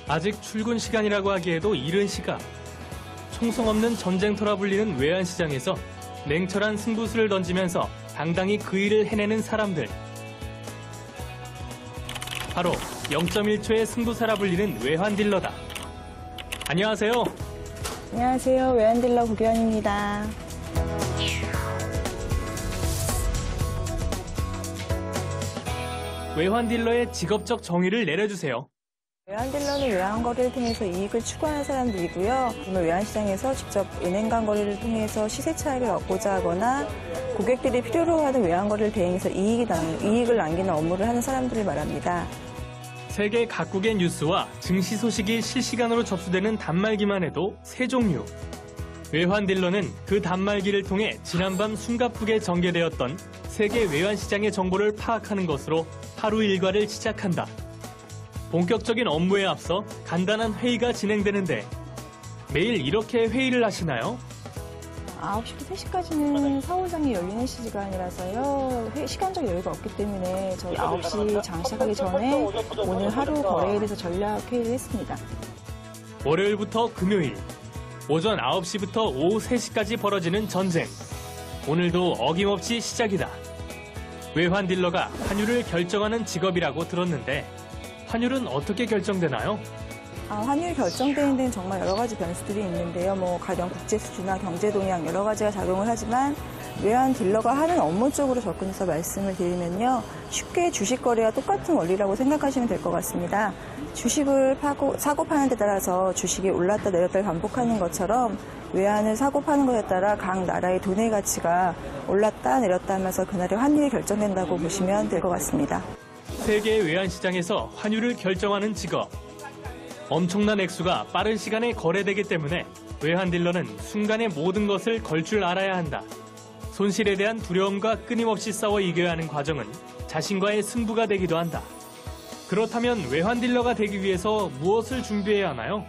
아직 출근 시간이라고 하기에도 이른 시각. 총성 없는 전쟁터라 불리는 외환시장에서 냉철한 승부수를 던지면서 당당히 그 일을 해내는 사람들. 바로 0.1초의 승부사라 불리는 외환딜러다. 안녕하세요. 안녕하세요. 외환딜러 구교환입니다. 외환딜러의 직업적 정의를 내려주세요. 외환딜러는 외환거래를 통해서 이익을 추구하는 사람들이고요. 외환시장에서 직접 은행 간 거래를 통해서 시세 차익을 얻고자 하거나 고객들이 필요로 하는 외환거래를 대행해서 이익을 남기는 업무를 하는 사람들을 말합니다. 세계 각국의 뉴스와 증시 소식이 실시간으로 접수되는 단말기만 해도 세 종류. 외환딜러는 그 단말기를 통해 지난밤 숨가쁘게 전개되었던 세계 외환시장의 정보를 파악하는 것으로 하루 일과를 시작한다. 본격적인 업무에 앞서 간단한 회의가 진행되는데 매일 이렇게 회의를 하시나요? 9시부터 3시까지는 사무장이 열리는 시간이라서요. 시간적 여유가 없기 때문에 저희 9시 장 시작하기 전에 오늘 하루 거래에 대해서 전략 회의를 했습니다. 월요일부터 금요일, 오전 9시부터 오후 3시까지 벌어지는 전쟁. 오늘도 어김없이 시작이다. 외환딜러가 환율을 결정하는 직업이라고 들었는데 환율은 어떻게 결정되나요? 환율 결정되는 데는 정말 여러 가지 변수들이 있는데요. 가령 국제 수주나 경제 동향 여러 가지가 작용을 하지만 외환딜러가 하는 업무 쪽으로 접근해서 말씀을 드리면요. 쉽게 주식 거래와 똑같은 원리라고 생각하시면 될 것 같습니다. 주식을 사고 파는 데 따라서 주식이 올랐다 내렸다를 반복하는 것처럼 외환을 사고 파는 것에 따라 각 나라의 돈의 가치가 올랐다 내렸다 하면서 그날의 환율이 결정된다고 보시면 될 것 같습니다. 세계 외환시장에서 환율을 결정하는 직업. 엄청난 액수가 빠른 시간에 거래되기 때문에 외환딜러는 순간에 모든 것을 걸 줄 알아야 한다. 손실에 대한 두려움과 끊임없이 싸워 이겨야 하는 과정은 자신과의 승부가 되기도 한다. 그렇다면 외환딜러가 되기 위해서 무엇을 준비해야 하나요?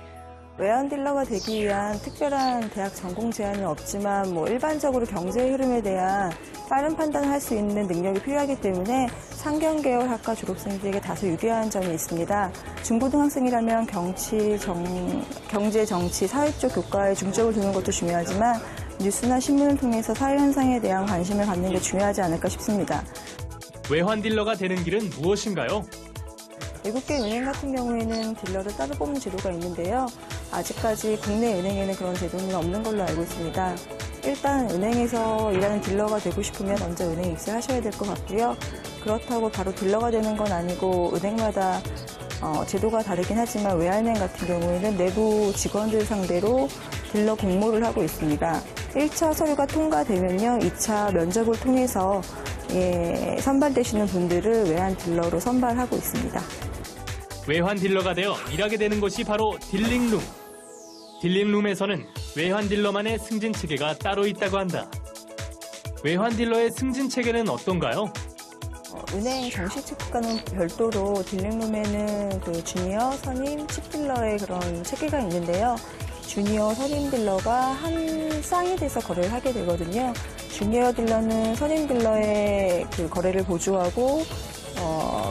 외환딜러가 되기 위한 특별한 대학 전공 제한은 없지만 일반적으로 경제 흐름에 대한 빠른 판단을 할 수 있는 능력이 필요하기 때문에 상경계열 학과 졸업생들에게 다소 유리한 점이 있습니다. 중고등학생이라면 경제, 정치, 사회 쪽 교과에 중점을 두는 것도 중요하지만 뉴스나 신문을 통해서 사회현상에 대한 관심을 갖는 게 중요하지 않을까 싶습니다. 외환딜러가 되는 길은 무엇인가요? 외국계 은행 같은 경우에는 딜러를 따로 뽑는 제도가 있는데요. 아직까지 국내 은행에는 그런 제도는 없는 걸로 알고 있습니다. 일단 은행에서 일하는 딜러가 되고 싶으면 먼저 은행에 입사하셔야 될 것 같고요. 그렇다고 바로 딜러가 되는 건 아니고 은행마다 제도가 다르긴 하지만 외환은행 같은 경우에는 내부 직원들 상대로 딜러 공모를 하고 있습니다. 1차 서류가 통과되면요. 2차 면접을 통해서 선발되시는 분들을 외환딜러로 선발하고 있습니다. 외환딜러가 되어 일하게 되는 곳이 바로 딜링룸. 딜링룸에서는 외환딜러만의 승진체계가 따로 있다고 한다. 외환딜러의 승진체계는 어떤가요? 은행 정식 체크과는 별도로 딜링룸에는 주니어, 선임, 칩딜러의 그런 체계가 있는데요. 주니어, 선임 딜러가 한 쌍이 돼서 거래를 하게 되거든요. 주니어 딜러는 선임 딜러의 거래를 보조하고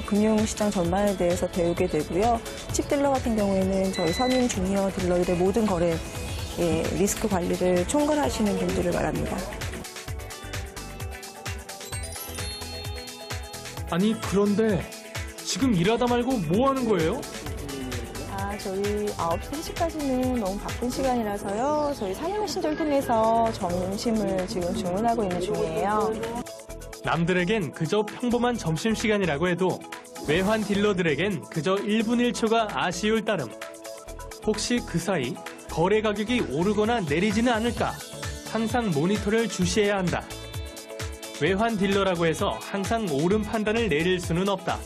금융시장 전반에 대해서 배우게 되고요. 칩딜러 같은 경우에는 저희 선임 주니어 딜러들의 모든 거래 리스크 관리를 총괄하시는 분들을 말합니다. 아니 그런데 지금 일하다 말고 뭐 하는 거예요? 저희 9시, 3시까지는 너무 바쁜 시간이라서요. 저희 사무실을 통해서 점심을 지금 주문하고 있는 중이에요. 남들에겐 그저 평범한 점심시간이라고 해도 외환딜러들에겐 그저 1분 1초가 아쉬울 따름. 혹시 그 사이 거래 가격이 오르거나 내리지는 않을까 항상 모니터를 주시해야 한다. 외환딜러라고 해서 항상 옳은 판단을 내릴 수는 없다.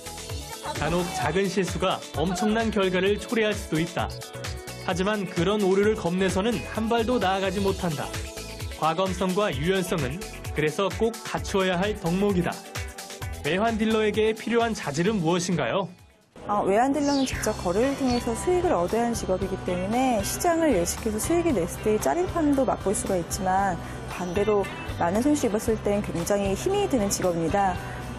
간혹 작은 실수가 엄청난 결과를 초래할 수도 있다. 하지만 그런 오류를 겁내서는 한 발도 나아가지 못한다. 과감성과 유연성은 그래서 꼭 갖추어야 할 덕목이다. 외환딜러에게 필요한 자질은 무엇인가요? 외환딜러는 직접 거래를 통해서 수익을 얻어야 하는 직업이기 때문에 시장을 예측해서 수익이 냈을 때의 짜릿함도 맛볼 수가 있지만 반대로 많은 손실 입었을 땐 굉장히 힘이 드는 직업입니다.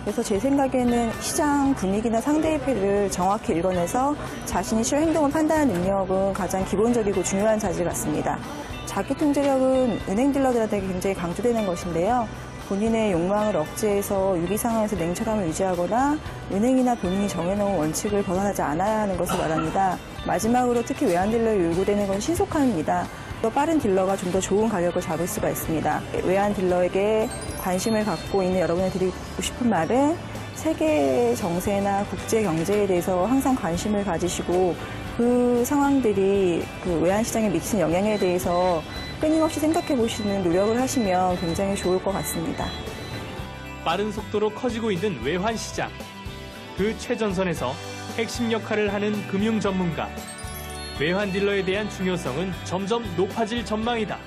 그래서 제 생각에는 시장 분위기나 상대의 패를 정확히 읽어내서 자신이 실현 행동을 판단하는 능력은 가장 기본적이고 중요한 자질 같습니다. 자기 통제력은 은행 딜러들한테 굉장히 강조되는 것인데요. 본인의 욕망을 억제해서 위기 상황에서 냉철함을 유지하거나 은행이나 본인이 정해놓은 원칙을 벗어나지 않아야 하는 것을 말합니다. 마지막으로 특히 외환 딜러에 요구되는 건 신속함입니다. 더 빠른 딜러가 좀 더 좋은 가격을 잡을 수가 있습니다. 외환 딜러에게 관심을 갖고 있는 여러분이 드리고 싶은 말은 세계 정세나 국제 경제에 대해서 항상 관심을 가지시고 그 상황들이 그 외환 시장에 미치는 영향에 대해서 끊임없이 생각해 보시는 노력을 하시면 굉장히 좋을 것 같습니다. 빠른 속도로 커지고 있는 외환 시장. 그 최전선에서 핵심 역할을 하는 금융 전문가. 외환 딜러에 대한 중요성은 점점 높아질 전망이다.